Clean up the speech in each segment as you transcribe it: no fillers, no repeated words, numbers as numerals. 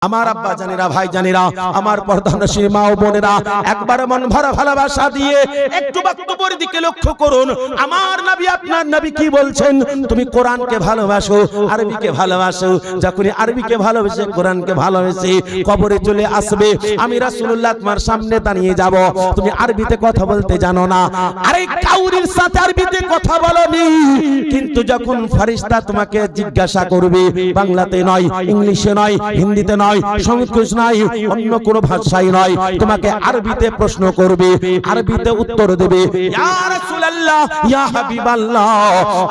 আমার আব্বা জানেরা, ভাই জানেরা, আমার পর্দানশীল মা ও বোনেরা, একবার মন ভরা ভালোবাসা দিয়ে একটু বক্তব্যের দিকে লক্ষ্য করুন। আমার নবী, আপনার নবী কি বলছেন? তুমি কোরআনকে ভালোবাসো, আরবিকে ভালোবাসো। যখনই আরবিকে ভালোবেসে, কোরআনকে ভালোবেসে কবরে চলে আসবে, আমি রাসূলুল্লাহ তোমার সামনে দাঁড়িয়ে যাব। তুমি আরবিতে কথা বলতে জানো না, আরে কাউরির সাথে আরবিতে কথা বলোনি, কিন্তু যখন ফেরেশতা তোমাকে জিজ্ঞাসা করবে, বাংলাতে নয়, ইংলিশে নয়, হিন্দিতে নয়, সংস্কৃত নয়, অন্য কোন ভাষায় নয়, তোমাকে আরবিতে প্রশ্ন করবে, আরবিতে উত্তর দেবে। ইয়া রাসূলুল্লাহ, ইয়া হাবিবাল্লাহ,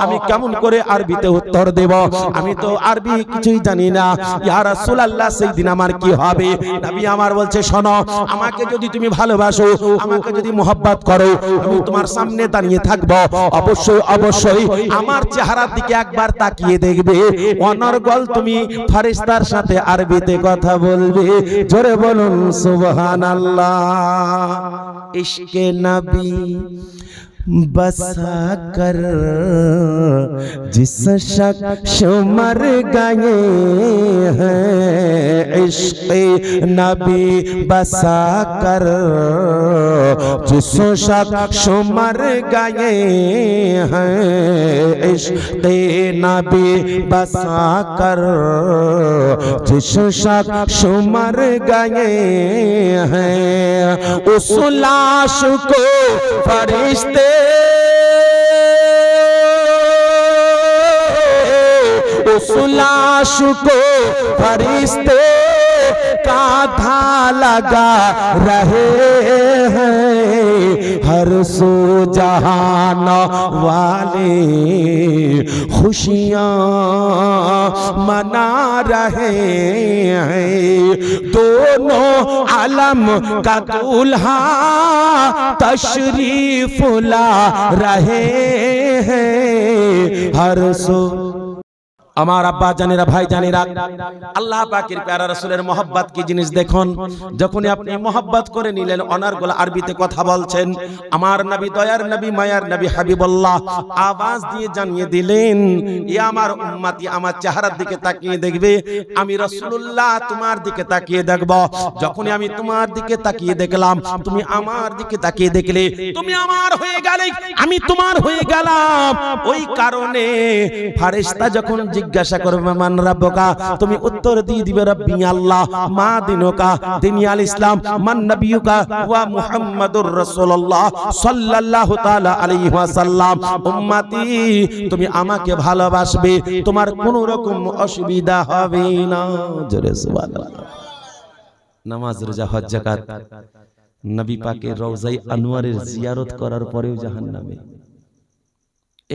আমি কেমন করে আরবিতে উত্তর দেব? আমি তো আরবি কিছুই জানি না। ইয়া রাসূলুল্লাহ, সেই দিন আমার কি হবে? নবী আমার বলছে, শোনো, আমাকে যদি তুমি ভালোবাসো, আমাকে যদি মোহাব্বত করো, আমি তোমার সামনে দাঁড়িয়ে থাকব, অবশ্যই অবশ্যই আমার চেহারার দিকে একবার তাকিয়ে দেখবে, অনর্গল তুমি ফেরেশতার সাথে আরবিতে কথা বলবে। জোরে বলুন সুবহানাল্লাহ। ইশকে নবী बसा कर जिस शख्स मर गए हैं, इश्क़े नबी बसा कर जिस शख्स मर गए हैं, इश्क़े नबी बसा कर जिस शख्स मर गए हैं, उस लाश को फरिश्ते उस लाश को फरिश्ते कांधा लगा रहे हैं, हर सो जहान वाले खुशियां मना रहे हैं, दोनों आलम का दूल्हा तशरीफ ला रहे हैं, हर सो। আমার আব্বা জানেরা, ভাই জানেরা, আল্লাহ পাকের প্যারা রাসূলের মহব্বত কি জিনিস দেখুন। যখনই আপনি মহব্বত করে নিলেন, অনার্গল আরবিতে কথা বলছেন, আমার নবী, দয়ার নবী, মায়ার নবী, হাবিবুল্লাহ আওয়াজ দিয়ে জানিয়ে দিলেন, ইয়া আমার উম্মতি, আমার চেহারার দিকে তাকিয়ে দেখবে, আমি রাসূলুল্লাহ তোমার দিকে তাকিয়ে দেখব। যখনই আমি তোমার দিকে তাকিয়ে দেখলাম, তুমি আমার দিকে তাকিয়ে দেখলে, তুমি আমার হয়ে গেলে, আমি তোমার হয়ে গেলাম। ওই কারণে ফেরেশতা যখন জিজ্ঞাসা করবে মান রাব্বুকা, তুমি উত্তর দিয়ে দিবে রব্বি আল্লাহ, মা দিনুকা, দিনী আল ইসলাম, মান নবিয়ুকা ওয়া মুহাম্মাদুর রাসূলুল্লাহ সাল্লাল্লাহু তাআলা আলাইহি ওয়াসাল্লাম। উম্মতি, তুমি আমাকে ভালোবাসবে, তোমার কোনো রকম অসুবিধা হবে না। জোরে সুবহানাল্লাহ। নামাজ, রোজা, হজ, যাকাত, নবী পাকের রওজায়ে আনোয়ারের জিয়ারত করার পরেও জাহান্নামে।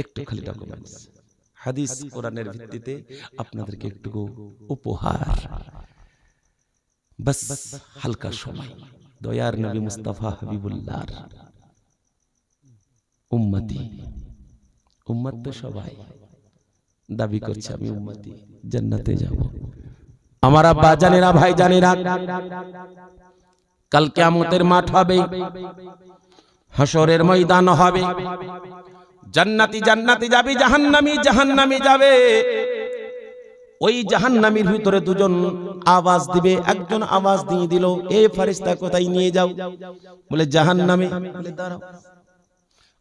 একটু খালি ডকুমেন্টস, হাদিস কোরআনের ভিত্তিতে আপনাদেরকে একটু উপহার, বাস হালকা সময়। দয়ার নবী মুস্তাফা হাবিবুল্লাহর উম্মতি, উম্মত তো সবাই দাবি করছে আমি উম্মতি, জান্নাতে যাব। আমার আব্বা জানেরা, ভাই জানেরা, কাল কিয়ামতের মাঠ হবে, হাসরের ময়দান হবে, জান্নাতি জান্নাতি যাবে, জাহান্নামী জাহান্নামী যাবে। ওই জাহান্নামীর ভিতরে দুজন আওয়াজ দিবে। একজন আওয়াজ দিয়ে দিল, এ ফেরেশতা কোথায় নিয়ে যাও? বলে জাহান্নামে। বলে দাঁড়াও,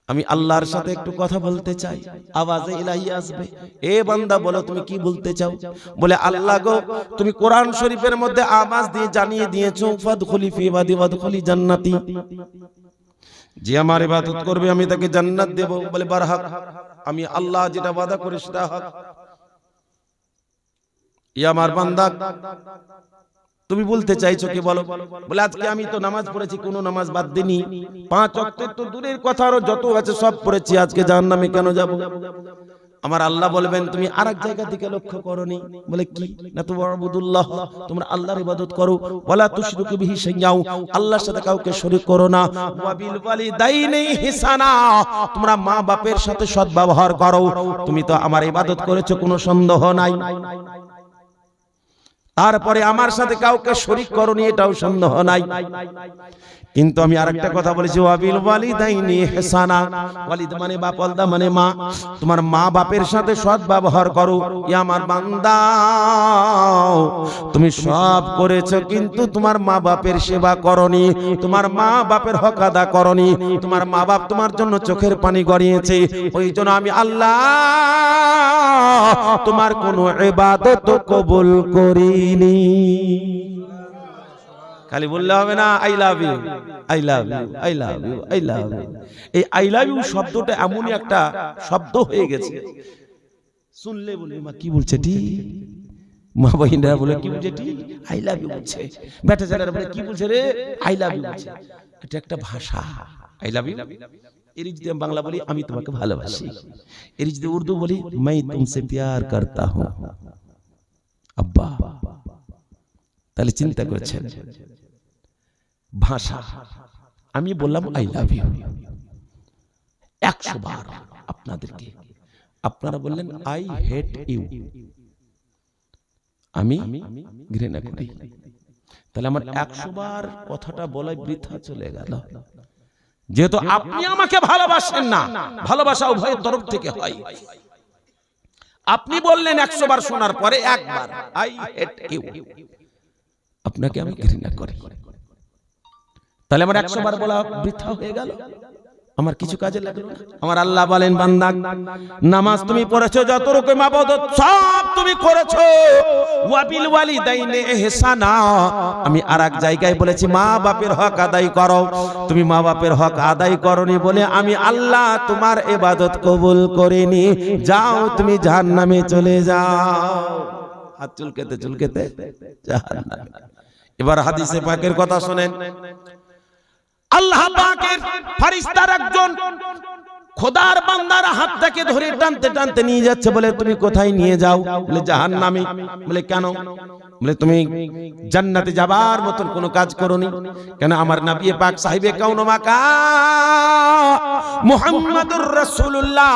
আমি আল্লাহর সাথে একটু কথা বলতে চাই। আওয়াজে ইলাহি আসবে, এ বান্দা বলো তুমি কি বলতে চাও? বলে আল্লাহ গো, তুমি কোরআন শরীফের মধ্যে আওয়াজ দিয়ে জানিয়ে দিয়েছো, ফাদখুলি ফি ইবাদি ওয়াদখুলি জান্নাতি, যে আমার ইবাদত করবে আমি তাকে জান্নাত দেব। বলে বারহাক, আমি আল্লাহ যেটা ওয়াদা করি সেটা হক। ইয়া আমার বান্দা, তুমি বলতে চাইছো কি বলো? বলে আজকে আমি তো নামাজ পড়েছি, কোনো নামাজ বাদ দিইনি, 5 ওয়াক্তের তো দূরের কথা, আরো যত আছে সব পড়েছি, আজকে জাহান্নামে কেন যাব? আমার আল্লাহ বলবেন, তুমি আরেক জায়গা দিকে লক্ষ্য করনি। বলে কি? না তো ওয়াবুদুল্লাহ, তোমরা আল্লাহর ইবাদত করো, ওয়ালা তুশরিকু বিহি শাইআও, আল্লাহর সাথে কাউকে শরীক করো না, ওয়া বিল ওয়ালিদাইনি ইহসানা, তোমরা মা বাপের সাথে সদ্ব্যবহার করো। তুমি তো আমার ইবাদত করেছো, কোনো সন্দেহ নাই। তারপরে আমার সাথে কাউকে শরীক করনি, এটাও সন্দেহ নাই। কিন্তু আমি আরেকটা কথা বলেছি, ওয়াবিল ওয়ালিদাইনি ইহসানা, ওয়ালিদ মানে বাপ, ওয়ালদা মানে মা। তোমার মা বাপের সাথে সৎ ব্যবহার করো। ইয়া আমার বান্দা, তুমি সব করেছো কিন্তু তোমার মা বাপের সেবা করনি, তোমার মা বাপের হক আদা করনি। তোমার মা বাপ তোমার জন্য চোখের পানি গড়িয়েছে, ওই জন্য আমি আল্লাহ তোমার কোনো ইবাদত কবুল করিনি। খালি বললে হবে না I love you, I love you, I love you, I love you. এই আই লাভ ইউ শব্দটা এমনই একটা শব্দ হয়ে গেছে, শুনলে বলে মা কি বলছে টি, মা বহিনরা বলে কি বলছে টি, আই লাভ ইউ বলছে। বেটা ছেলেরা বলে কি বলছে রে, আই লাভ ইউ বলছে। এটা একটা ভাষা, আই লাভ ইউ। এর যদি আমি বাংলা বলি আমি তোমাকে ভালোবাসি, এর যদি উর্দু বলি मैं तुमसे प्यार करता हूं আব্বা। তাহলে চিন্তা করছেন ভাষা। আমি বললাম আই লাভ ইউ 100 বার আপনাদেরকে, আপনারা বললেন আই হেট ইউ, আমি ঘৃণা করি। তাহলে আমার 100 বার কথাটা বলাই বৃথা চলে গেল। যেহেতু আপনি আমাকে ভালোবাসেন না, ভালোবাসা উভয়ের তরফ থেকে হয়। আপনি বললেন 100 বার, শোনার পরে একবার আই হেট ইউ, আপনাকে আমি ঘৃণা করি। তাহলে আমার 100 বার বলা বৃথা হয়ে গেল, আমার কিছু কাজে লাগলো না। আমার আল্লাহ বলেন বান্দা, নামাজ তুমি পড়েছো, যত রকম ইবাদত সব তুমি করেছো, ওয়াবিল ওয়ালিদাইনি ইহসানা। আমি আরেক জায়গায় বলেছি মা বাপের হক আদায় করো, তুমি মা বাপের হক আদায় করনি বলে আমি আল্লাহ তোমার ইবাদত কবুল করিনি। যাও তুমি জাহান্নামে চলে যাও। হাত চুলকেতে চুলকেতে জাহান্নামে। এবার হাদিসে পাকের কথা শুনেন। আল্লাহ পাকের ফেরেশতার একজন খোদার বান্দার হাত থেকে ধরে টানতে টানতে নিয়ে যাচ্ছে, বলে তুমি কোথায় নিয়ে যাও? বলে জাহান্নামে। বলে কেন? বলে তুমি জান্নাতে যাবার মতন কোনো কাজ করনি। কেন? আমার নবী পাক সাহিবে কাউন মাকা মুহাম্মাদুর রাসূলুল্লাহ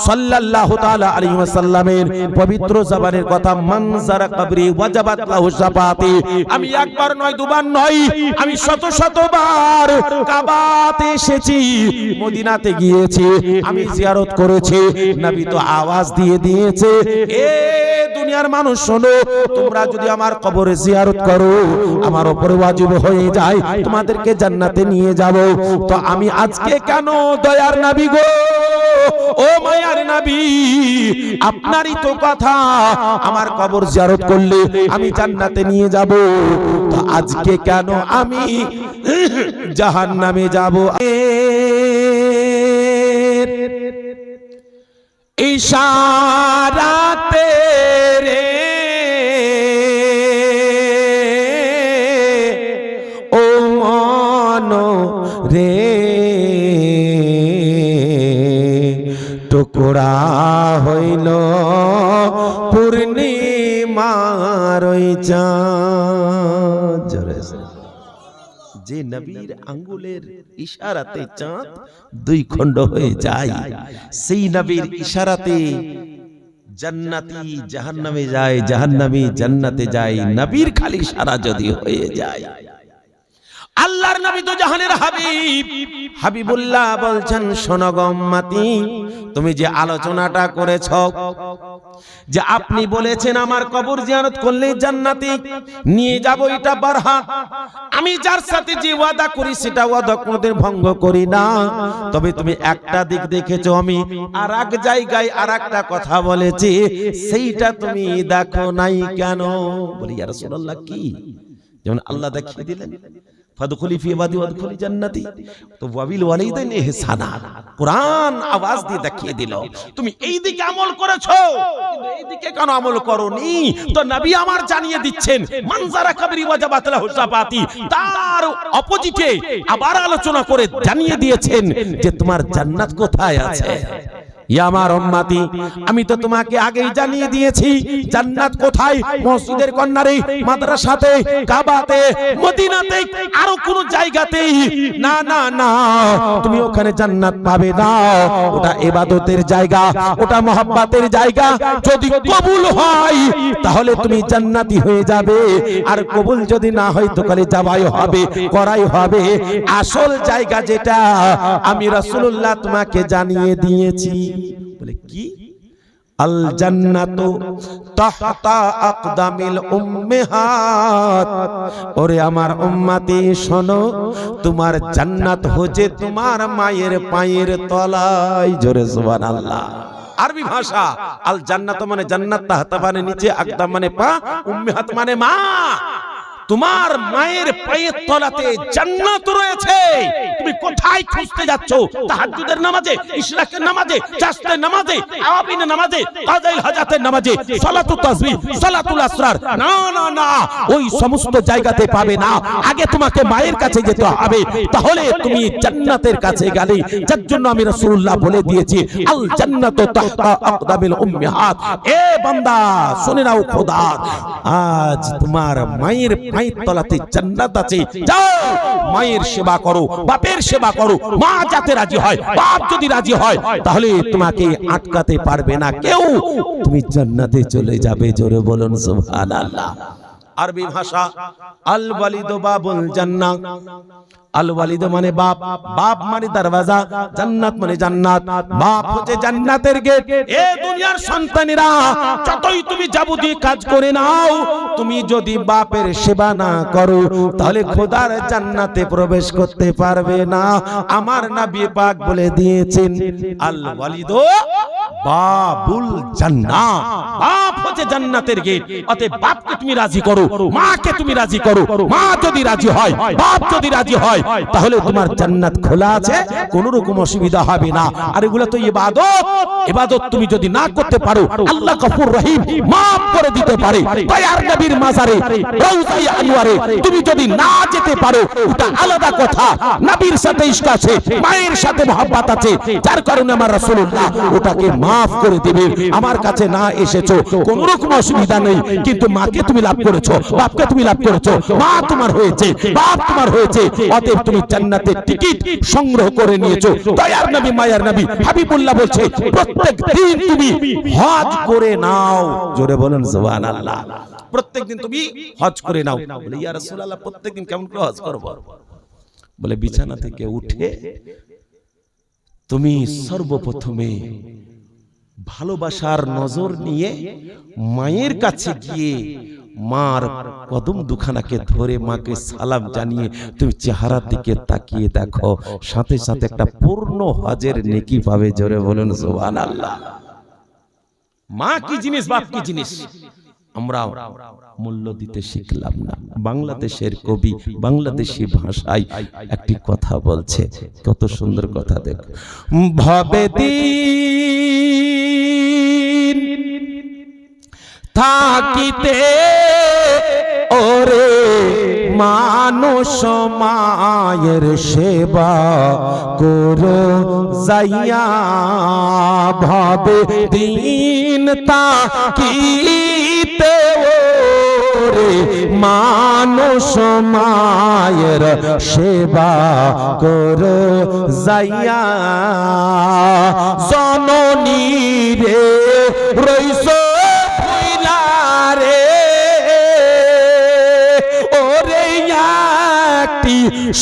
সাল্লাল্লাহু তাআলা আলাইহি ওয়াসাল্লামের পবিত্র জবানের কথা, মান যারা কবরি ওয়াজাবাত লাহু শাফাতি। আমি একবার নয়, দুবার নয়, আমি শত শতবার কাবাতে এসেছি, মদিনাতে গিয়েছি, আমি জিয়ারত করেছি। নবী তো আওয়াজ দিয়ে দিয়েছে, এ দুনিয়ার মানুষ শোনো, তোমরা যদি আমার কবরে জিয়ারত করো আমার উপরে ওয়াজিব হয়ে যায় তোমাদেরকে জান্নাতে নিয়ে যাব। তো আমি আজকে কেন দয়ার নবী গো, ও মায়ার নবী, আপনারই তো কথা আমার কবর জিয়ারত করলে আমি জান্নাতে নিয়ে যাব, তো আজকে কেন আমি জাহান্নামে যাব? ইশারাতে রে ও মন রে টুকরা হইল পূর্ণিমার চাঁদ। যে নবীর আঙ্গুলের ইশারাতে চাঁদ 2 খণ্ড হয়ে যায়, সেই নবীর ইশারাতে জান্নাতি জাহান্নামে যায়, জাহান্নামী জান্নাতে যায়, নবীর খালি ইশারা যদি হয়ে যায়। আল্লাহর নবী তো জাহানের হাবিব, হাবিবুল্লাহ বলছেন, শোনো গো উম্মতি, তুমি যে আলোচনাটা করেছ, যে আপনি বলেছেন আমার কবর জিয়ারত করলে জান্নাতে নিয়ে যাব, এটা বারহা। আমি যার সাথে যে ওয়াদা করি সেটা ওয়াদা কোনোদিন ভঙ্গ করি না। তবে তুমি একটা দিক দেখেছো, আমি আর এক জায়গায় আর একটা কথা বলেছি, সেইটা তুমি দেখো নাই কেন? বলি ইয়া রাসূলুল্লাহ কি? যেমন আল্লাহ দেখিয়ে দিলেন, ফাদখুলি ফি ইবাদি ওয়াদখুলি জান্নাতি, তো ওয়াবিল ওয়ালিদাইনি ইহসানা কুরআন আওয়াজ দিয়ে দেখিয়ে দিল, তুমি এই দিকে আমল করেছো কিন্তু এই দিকে কেন আমল করোনি? তো নবী আমার জানিয়ে দিচ্ছেন, মান যারা কবরি ওয়াজাবাত লাহু শাফাতি, তার অপোজিটে আবার আলোচনা করে জানিয়ে দিয়েছেন যে তোমার জান্নাত কোথায় আছে। ইয়া আমার উম্মতি, আমি তো তোমাকে আগেই জানিয়ে দিয়েছি জান্নাত কোথায়, মসজিদের কর্নারে, মাদ্রাসাতে, কাবাতে, মদিনাতে, আরো কোন জায়গাতেই না না না, তুমি ওখানে জান্নাত পাবে না। ওটা ইবাদতের জায়গা, ওটা মহব্বতের জায়গা। যদি কবুল হয় তাহলে তুমি জান্নাতি হয়ে যাবে, আর কবুল যদি না হয় তো খালি যাবাই হবে, করাই হবে। আসল জায়গা যেটা আমি রাসূলুল্লাহ তোমাকে জানিয়ে দিয়েছি। বলে কি? আল জান্নাতু তাহতা আকদামিল উম্মাহাত। ওরে আমার উম্মতি শোনো, তোমার জান্নাত হচ্ছে তোমার মায়ের পায়ের তলায়। জোরে সুবহানাল্লাহ। আরবি ভাষা আল জান্নাত মানে জান্নাত, তাহতা মানে নিচে, আকদাম মানে পা, উম্মাহাত মানে মা। তোমার মায়ের পায়ের তলাতে জান্নাত রয়েছে। তুমি কোথায় খুঁজতে যাচ্ছ? তাহাজ্জুদের নামাজে, ইশরাকের নামাজে, চাশতের নামাজে, আওয়াবিনের নামাজে, কাজাইল হাজাতের নামাজে, সালাতুত তাসবিহ, সালাতুল আসরার, না না না, ওই সমস্ত জায়গাতে পাবে না। আগে তোমাকে মায়ের কাছে যেতে হবে, তাহলে তুমি জান্নাতের কাছে গেলে। যার জন্য আমি রাসূলুল্লাহ বলে দিয়েছি আল জান্নাতু তাহতা আকদামিল উম্মাহাত। এ বান্দা শুনে নাও, খোদা আজ তোমার মায়ের মায়ের তলাতে জান্নাত আছে। যাও মায়ের সেবা করো, বাপের সেবা করো। মা যাতে রাজি হয়, বাপ যদি রাজি হয়, তাহলে তোমাকে আটকাতে পারবে না কেউ, তুমি জান্নাতে চলে যাবে। জোরে বলুন সুবহানাল্লাহ। আরবি ভাষা আল ওয়ালিদু বাবুল জান্নাহ। আল ওয়ালিদ মানে বাপ, বাপ মানে দরওয়াজা, জান্নাত মানে জান্নাত। বাপ হচ্ছে জান্নাতের গেট। এ দুনিয়ার সন্তানেরা, যতই তুমি যাবতীয় কাজ করে নাও, তুমি যদি বাপের সেবা না করো তাহলে খোদার জান্নাতে প্রবেশ করতে পারবে না। আমার নবী পাক বলে দিয়েছেন আল ওয়ালিদ বাবুল জান্নাহ। বাপ হচ্ছে জান্নাতের গেট। অতএব বাপকে তুমি রাজি করো, মাকে তুমি রাজি করো। মা যদি রাজি হয়, বাপ যদি রাজি হয়, তাহলে তোমার জান্নাত খোলা আছে, কোনো রকম অসুবিধা হবে না। আর এগুলো তো ইবাদত। ইবাদত তুমি যদি না করতে পারো, আল্লাহ গফুর রহিম maaf করে দিতে পারে। তাই আর নবীর মাজারে, রওজায়ে আনোয়ারে তুমি যদি না যেতে পারো, এটা আলাদা কথা। নবীর সাথে ইশক আছে, মায়ের সাথে মহব্বত আছে, যার কারণে আমার রাসূলুল্লাহ ওটাকে maaf করে দিবে। আমার কাছে না এসেছো, কোনো রকম অসুবিধা নেই, কিন্তু মাকে তুমি লাভ করেছো, বাপকে তুমি লাভ করেছো, মা তোমার হয়েছে, বাপ তোমার হয়েছে। অতএব তুমি জান্নাতের টিকিট সংগ্রহ করে নিয়েছো। দয়ার নবী, মায়ার নবী হাবিবুল্লাহ বলছে, প্রত্যেক দিন তুমি হজ করে নাও। জোরে বলেন সুবহানাল্লাহ। প্রত্যেকদিন তুমি হজ করে নাও। বলে ইয়া রাসূলুল্লাহ, প্রত্যেকদিন কেমন করে হজ করব? বলে বিছানা থেকে উঠে তুমি সর্বপ্রথমে ভালোবাসার নজর নিয়ে মায়ের কাছে গিয়ে মার কদম দুখানাকে ধরে মাকে সালাম জানিয়ে তুমি চেহারার দিকে তাকিয়ে দেখো, সাথে সাথে একটা পূর্ণ হজের নেকি পাবে। জোরে বলুন সুবহানাল্লাহ। মা কি জিনিস, বাপ কি জিনিস, আমরা মূল্য দিতে শিখলাম না। বাংলাদেশের কবি বাংলাদেশি ভাষায় একটি কথা বলছে, কত সুন্দর কথা দেখো। ভবে দিন থাকিতে ওরে মানুষ মায়ের সেবা করো যাইয়া। ভবে দিন থাকিতে ওরে মানুষ মায়ের সেবা করো যাইয়া। জননী রে রইস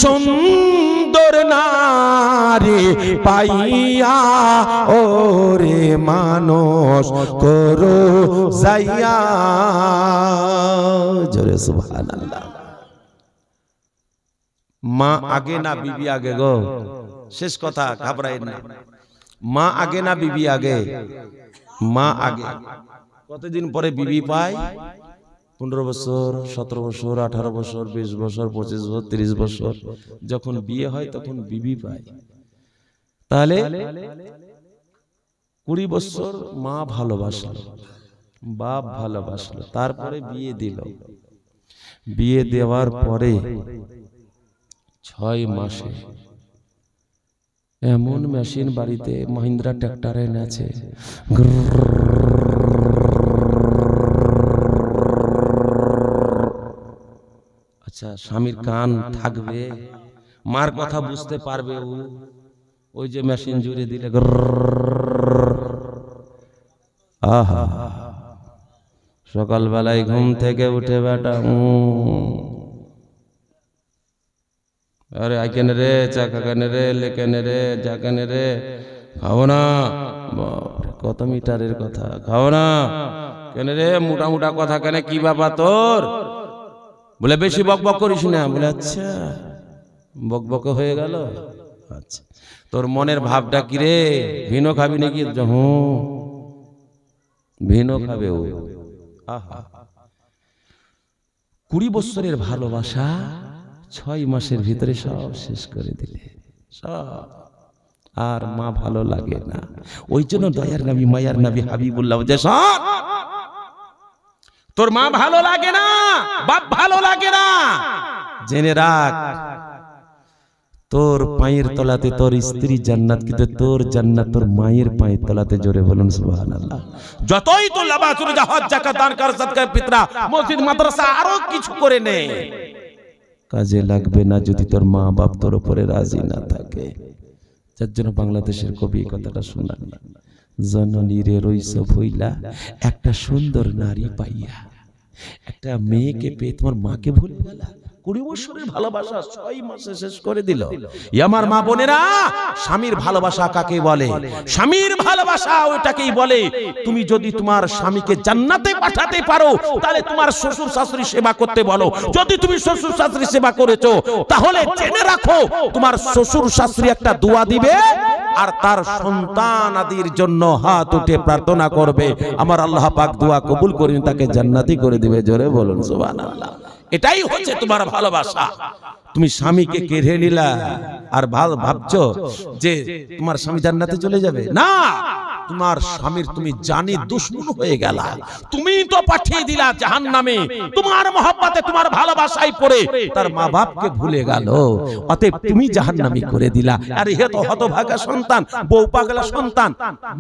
সুন্দর নারী পাইয়া ওরে মানুষ করো যাইয়া। জোরে সুবহানাল্লাহ। মা আগে না বিবি আগে গো? শেষ কথা, ঘাবড়াই না। মা আগে না বিবি আগে? মা আগে। কতদিন পরে বিবি পায়? 15 বছর, 17 বছর, 18 বছর, 20 বছর, 25 বছর, 30 বছর। যখন বিয়ে হয় তখন বিবি পায়। তাহলে 20 বছর মা ভালোবাসলো, বাপ ভালোবাসলো, তারপরে বিয়ে দিল। বিয়ে দেওয়ার পরে 6 মাসে এমন মেশিন বাড়িতে মহিন্দ্রা ট্র্যাক্টর এনেছে, আচ্ছা স্বামীর কান থাকবে, মার কথা বুঝতে পারবে ও? ওই যে মেশিন জুড়ে দিলে আহা, সকালবেলায় ঘুম থেকে উঠে বেটা আরে আইকেনে রে, চা খাকানে রে, লেকেনে রে, যাকানে রে, খাও না, কত মিটারের কথা, খাও না কেন রে, মোটা মোটা কথা কেন, কি বাবা তোর? বলে বেশি বকবক করিস না। বলে আচ্ছা বকবক হয়ে গেল। আচ্ছা তোর মনের ভাবটা কি রে, ভিনো খাবি নাকি? ভিনো খাবে ও। আহা, 20 বছরের ভালোবাসা 6 মাসের ভিতরে সব শেষ করে দিলে, সব। আর মা ভালো লাগে না। ওই জন্য দয়ার নবী, মায়ার নবী হাবিবুল্লাহ যে তোর মা ভালো লাগে না, বাপ ভালো লাগে না, জেনে রাখ তোর পায়ের তলাতে তোর স্ত্রী জান্নাত, কিন্তু তোর জান্নাত তোর মায়ের পায়ের তলাতে। জোরে বলুন সুবহানাল্লাহ। যতই তো লাবাসুর হজ যাকাত দান কর, সাদকা ফিতরা, মসজিদ মাদ্রাসা আরো কিছু করে নে, কাজে লাগবে না যদি তোর মা বাপ তোর উপরে রাজি না থাকে। যার জন্য বাংলাদেশের কবি কথাটা শোনান, জননী রে রইস ভইলা একটা সুন্দর নারী পাইয়া, একটা মেয়েকে পেয়ে তোমার মাকে ভুল গেলা। 20 বছরের ভালোবাসা 6 মাসে শেষ করে দিল। আমার মা বোনেরা, স্বামীর ভালোবাসা কাকে বলে? স্বামীর ভালোবাসা ওটাকেই বলে, তুমি যদি তোমার স্বামীকে জান্নাতে পাঠাতে পারো তাহলে তোমার শ্বশুর শাশুড়ি সেবা করতে বলো। যদি তুমি শ্বশুর শাশুড়ি সেবা করেছো তাহলে জেনে রাখো তোমার শ্বশুর শাশুড়ি একটা দোয়া দিবে আর তার সন্তান আদির জন্য হাত উঠে প্রার্থনা করবে, আমার আল্লাহ পাক দোয়া কবুল করে তাকে জান্নাতি করে দিবে। জোরে বলুন সুবহানাল্লাহ। এটাই হচ্ছে তোমার ভালোবাসা। তুমি স্বামীকে কেড়ে নিলা আর ভাবছো যে তোমার স্বামী জান্নাতে চলে যাবে না, তোমার স্বামীর তুমি জানি দুশমন হয়ে গেলা, তুমি তো পাঠিয়ে দিলা জাহান্নামে। তোমার মহব্বতে তোমার ভালোবাসায় পড়ে তার মা বাপকে ভুলে গেল, অতএব তুমি জাহান্নামী করে দিলা। আর ইহে তো হতভাগা সন্তান, বউ পাগলা সন্তান,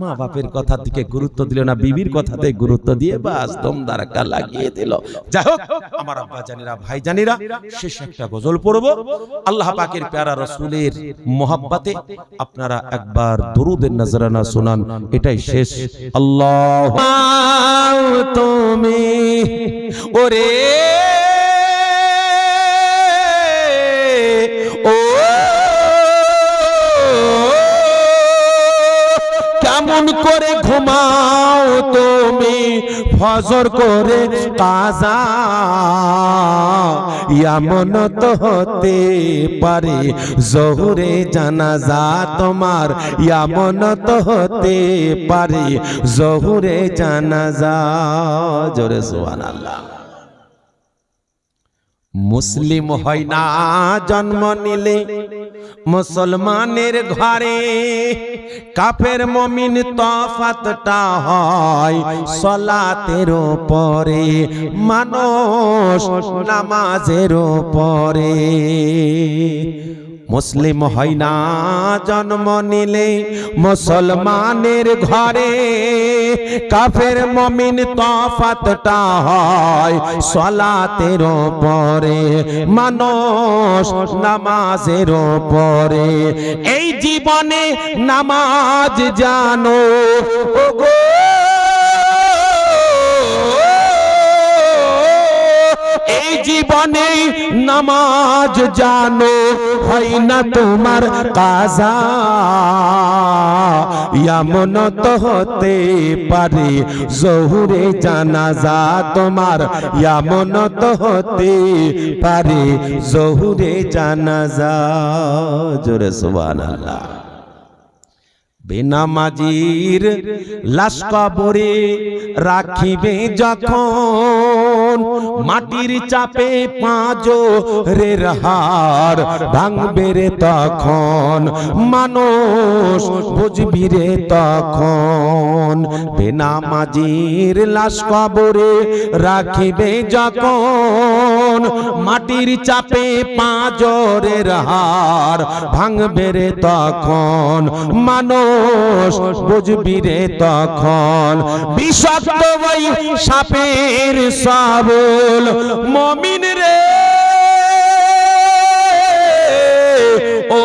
মা বাপের কথার দিকে গুরুত্ব দিল না, বিবির কথাতে গুরুত্ব দিয়ে বাস দম দাঁড়াকা লাগিয়ে দিল। যাই হোক আমার আব্বা জানেরা, ভাই জানেরা, শেষ একটা গজল পড়ব আল্লাহ পাকের প্যারা রাসূলের মহব্বতে। আপনারা একবার দরুদের নজরানা শোনান, এটাই শেষ। আল্লাহ তুমি ওরে ও কেমন করে ঘুমাও তুমি ফজর করে কাজা, এমন তো হতে পারে জোহরে জানাজা তোমার, এমন তো হতে পারে জোহরে জানাজা। জোরে সুবহানাল্লাহ। মুসলিম হয় না জন্ম নিলে মুসলমানের ঘরে, কাফের মুমিন তফাতটা হয় সালাতের পরে, মানুষ নামাজের পরে। মুসলিম হয় না জন্ম নিলে মুসলমানের ঘরে, কাফের মুমিন তফাতটা হয় সালাতের পরে, মানুষ নামাজের পরে। এই জীবনে নামাজ জানো ওগো, এই জীবনে নামাজ জানো, হয় না তোমার কাজা, এমন তো হতে পারে জোহরে জানাজা তোমার, এমন তো হতে পারে জোহরে জানাজা। জোরে সুবহানাল্লাহ। বেনামাজির লাশ কবরে রাখিবে যখন, মাটির চাপে পাঁজরের হাড় ভাঙবে রে তখন, মানুষ বুঝবি রে তখন। বেনামাজির লাশ কবরে রাখিবে যখন, মাটির চাপে পাঁজরের হার ভাঙবে রে তখন মানুষ বুঝবি রে তখন বিষাক্ত ওই সাপের শাবল মুমিন রে ও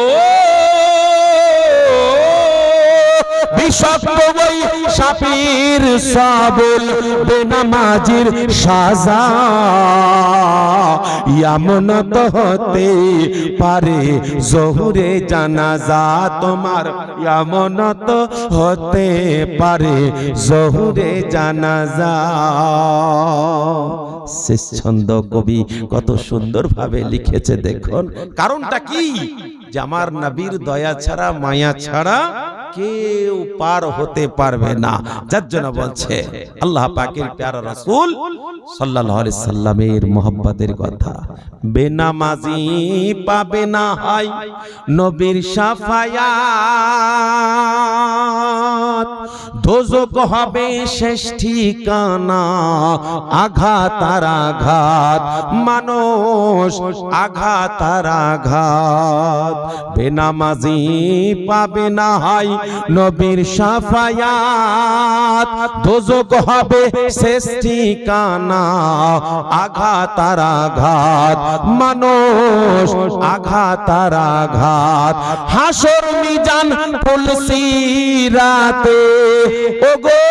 বিষাক্ত ওই সাপের শাবল বেনামাজির সাজা এমন তো হতে পারে জোহরে জানাজা তোমার এমন তো হতে পারে জোহরে জানাজা শেষ ছন্দ কবি কত সুন্দর ভাবে লিখেছে দেখুন কারণটা কি যে আমার নবীর দয়া ছাড়া মায়া ছাড়া কেউ পার হতে পারবে না যার জন্য বলছে আল্লাহ পাকের প্যারা রাসূল সাল্লাল্লাহু আলাইহি সাল্লামের মোহাব্বতের কথা বেনামাজি পাবে না হাই নবীর শাফায়াত দোজখ হবে শেষ ঠিকানা আঘাত আর আঘাত মানুষ আঘাত আর আঘাত বেনামাজি পাবে না হাই নবীর শাফায়াত দোজখ হবে শেষ ঠিকানা আঘাত আর আঘাত মানুষ আঘাত আর আঘাত হাসর মিজান পুলসিরাতে ওগো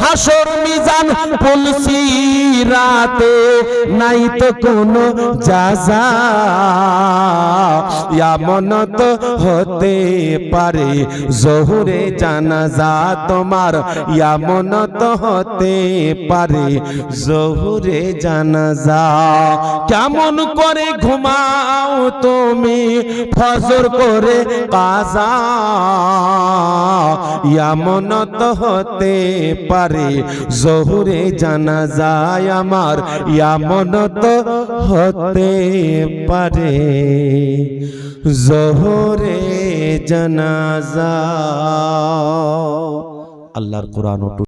হাসর মিজান পুলসিরাতে নাই তো কোনো জাযা এমন তো হতে পারে জোহরে জানাজা তোমার এমন তো হতে পারে জোহরে জানাজা কেমন করে ঘুমাও তুমি ফজর করে কাজা এমন তো হতে পারে জোহরে জানাজা আমার এমন তো হতে পারে জোহরে জানাজা আল্লাহর কোরআন